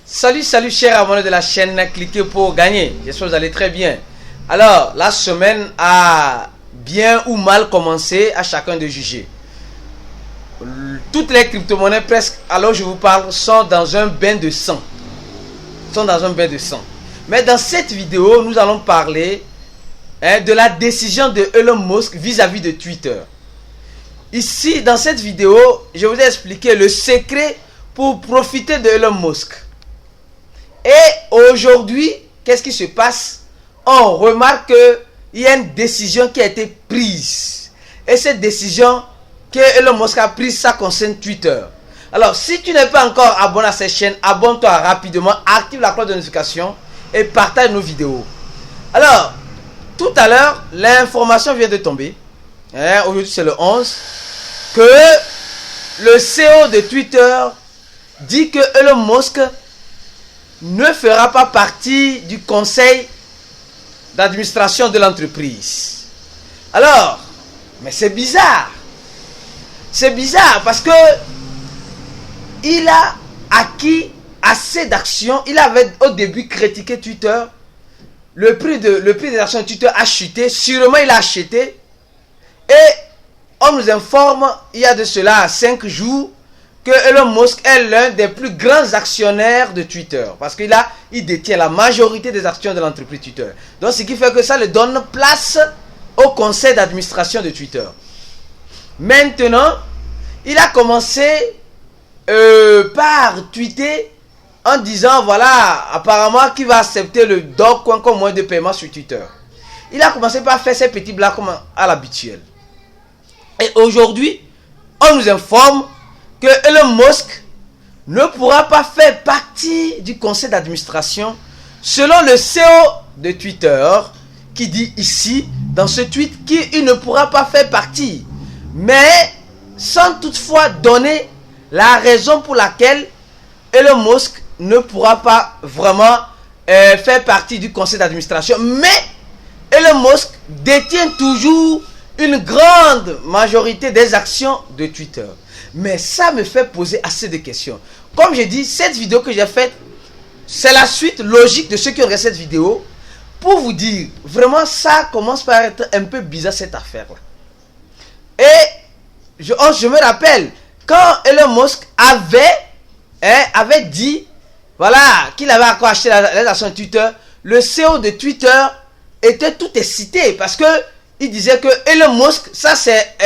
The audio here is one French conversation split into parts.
Salut chers abonnés de la chaîne, cliquez pour gagner. J'espère que vous allez très bien. Alors, la semaine a bien ou mal commencé, à chacun de juger. Toutes les crypto-monnaies presque, alors je vous parle, sont dans un bain de sang. Mais dans cette vidéo, nous allons parler de la décision de Elon Musk vis-à-vis de Twitter. Ici, dans cette vidéo, je vous ai expliqué le secret pour profiter de Elon Musk. Et aujourd'hui, qu'est-ce qui se passe? On remarque qu'il y a une décision qui a été prise. Et cette décision que Elon Musk a prise, ça concerne Twitter. Alors, si tu n'es pas encore abonné à cette chaîne, abonne-toi rapidement, active la cloche de notification et partage nos vidéos. Alors, tout à l'heure, l'information vient de tomber. Aujourd'hui, c'est le 11. Que le CEO de Twitter dit que Elon Musk ne fera pas partie du conseil d'administration de l'entreprise. Alors, mais c'est bizarre. C'est bizarre parce que il a acquis assez d'actions. Il avait au début critiqué Twitter. Le prix des actions de Twitter a chuté. Sûrement, il a acheté. Et on nous informe, il y a de cela 5 jours, que Elon Musk est l'un des plus grands actionnaires de Twitter. Parce qu'il détient la majorité des actions de l'entreprise Twitter. Donc, ce qui fait que ça le donne place au conseil d'administration de Twitter. Maintenant, il a commencé par tweeter en disant, voilà, apparemment qu'il va accepter le Dogecoin comme moyen de paiement sur Twitter. Il a commencé par faire ses petits blagues comme à l'habituel. Et aujourd'hui, on nous informe que Elon Musk ne pourra pas faire partie du conseil d'administration selon le CEO de Twitter qui dit ici, dans ce tweet, qu'il ne pourra pas faire partie. Mais sans toutefois donner la raison pour laquelle Elon Musk ne pourra pas vraiment faire partie du conseil d'administration. Mais Elon Musk détient toujours une grande majorité des actions de Twitter. Mais ça me fait poser assez de questions. Comme j'ai dit, cette vidéo que j'ai faite, c'est la suite logique de ceux qui ont regardé cette vidéo. Pour vous dire, vraiment ça commence par être un peu bizarre cette affaire-là. Et je me rappelle, quand Elon Musk avait dit, voilà, qu'il avait encore acheté les actions de Twitter, le CEO de Twitter était tout excité parce que il disait que Elon Musk, ça c'est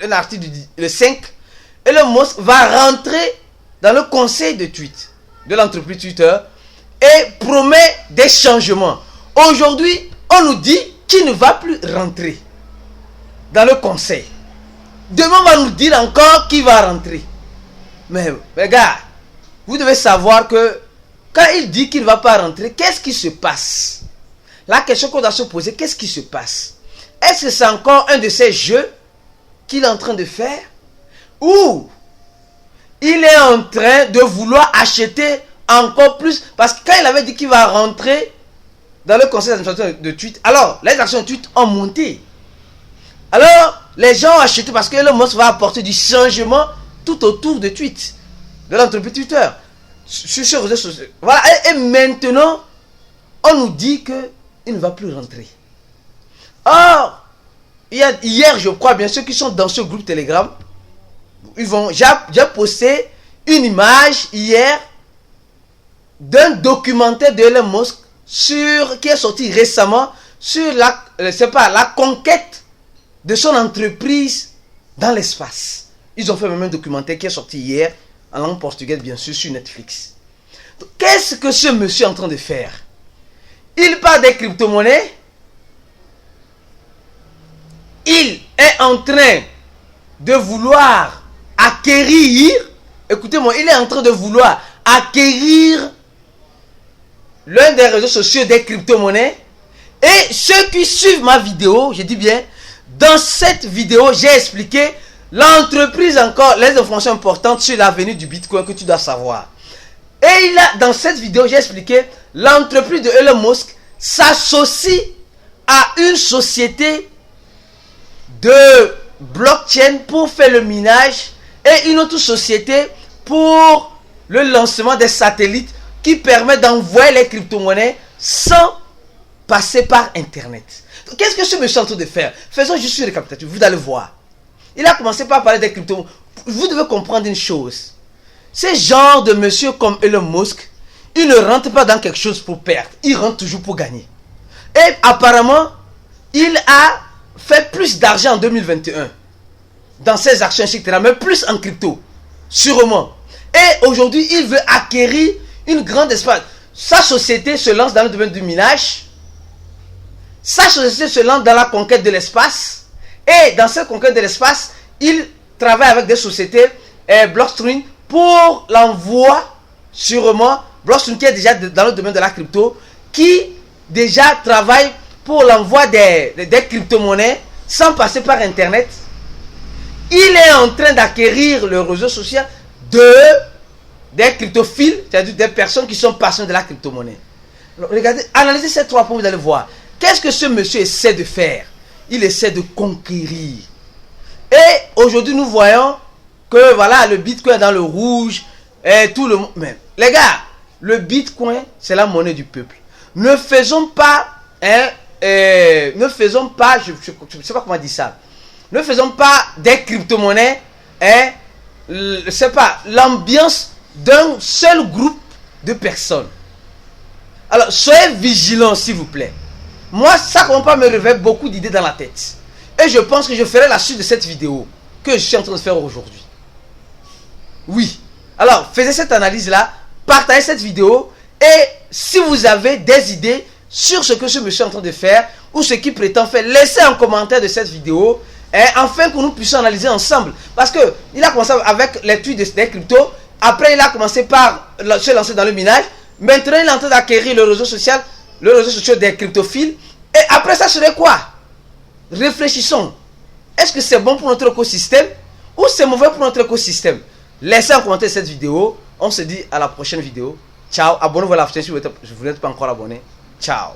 un article le 5, Elon Musk va rentrer dans le conseil de tweet de l'entreprise Twitter et promet des changements. Aujourd'hui, on nous dit qu'il ne va plus rentrer dans le conseil. Demain, on va nous dire encore qu'il va rentrer. Mais les gars, vous devez savoir que quand il dit qu'il ne va pas rentrer, qu'est-ce qui se passe? La question qu'on doit se poser, qu'est-ce qui se passe? Est-ce que c'est encore un de ces jeux qu'il est en train de faire? Ou il est en train de vouloir acheter encore plus? Parce que quand il avait dit qu'il va rentrer dans le conseil d'administration de Tweet, alors les actions de Tweet ont monté. Alors les gens ont acheté parce que Elon Musk va apporter du changement tout autour de Tweet, de l'entreprise Twitter, sur ces réseaux sociaux. Voilà. Et maintenant, on nous dit qu'il ne va plus rentrer. Or, hier, je crois bien, ceux qui sont dans ce groupe Telegram, j'ai posté une image hier d'un documentaire de Elon Musk qui est sorti récemment sur la conquête de son entreprise dans l'espace. Ils ont fait même un documentaire qui est sorti hier en langue portugaise, bien sûr, sur Netflix. Qu'est-ce que ce monsieur est en train de faire? Il parle des crypto-monnaies. Il est en train de vouloir acquérir, écoutez-moi, il est en train de vouloir acquérir l'un des réseaux sociaux des crypto-monnaies. Et ceux qui suivent ma vidéo, je dis bien, dans cette vidéo, j'ai expliqué l'entreprise encore, les informations importantes sur l'avenir du Bitcoin que tu dois savoir. Et dans cette vidéo, j'ai expliqué l'entreprise de Elon Musk s'associe à une société de blockchain pour faire le minage et une autre société pour le lancement des satellites qui permettent d'envoyer les crypto-monnaies sans passer par Internet. Qu'est-ce que ce monsieur est en train de faire? Faisons juste une récapitulative, vous allez voir. Il a commencé par parler des crypto. Vous devez comprendre une chose. Ces genres de monsieur comme Elon Musk, ils ne rentrent pas dans quelque chose pour perdre. Ils rentrent toujours pour gagner. Et apparemment, il a fait plus d'argent en 2021 dans ses actions, etc. Mais plus en crypto. Sûrement. Et aujourd'hui, il veut acquérir une grande espace. Sa société se lance dans le domaine du minage. Sa société se lance dans la conquête de l'espace. Et dans cette conquête de l'espace, il travaille avec des sociétés Blockstream pour l'envoi, sûrement. Blockstream qui est déjà dans le domaine de la crypto, qui déjà travaille pour l'envoi des crypto-monnaies sans passer par Internet. Il est en train d'acquérir le réseau social des cryptophiles, c'est-à-dire des personnes qui sont passionnées de la crypto-monnaie. Regardez, analysez ces 3 points, vous allez voir. Qu'est-ce que ce monsieur essaie de faire? Il essaie de conquérir. Et aujourd'hui, nous voyons que voilà, le Bitcoin est dans le rouge. Et tout le monde. Mais les gars, le Bitcoin, c'est la monnaie du peuple. Ne faisons pas, je ne sais pas comment dire ça. Ne faisons pas des crypto-monnaies, c'est pas l'ambiance d'un seul groupe de personnes. Alors, soyez vigilants, s'il vous plaît. Moi, ça commence pas à me réveiller beaucoup d'idées dans la tête. Et je pense que je ferai la suite de cette vidéo que je suis en train de faire aujourd'hui. Oui. Alors, faisez cette analyse-là, partagez cette vidéo, et si vous avez des idées sur ce que ce monsieur est en train de faire, ou ce qu'il prétend faire, laissez un commentaire de cette vidéo, afin que nous puissions analyser ensemble. Parce que il a commencé avec les tweets des cryptos, après il a commencé par se lancer dans le minage, maintenant il est en train d'acquérir le réseau social des cryptophiles, et après ça serait quoi? Réfléchissons. Est-ce que c'est bon pour notre écosystème ou c'est mauvais pour notre écosystème? Laissez un commentaire cette vidéo. On se dit à la prochaine vidéo. Ciao. Abonnez-vous à la chaîne si vous n'êtes pas encore abonné. Ciao.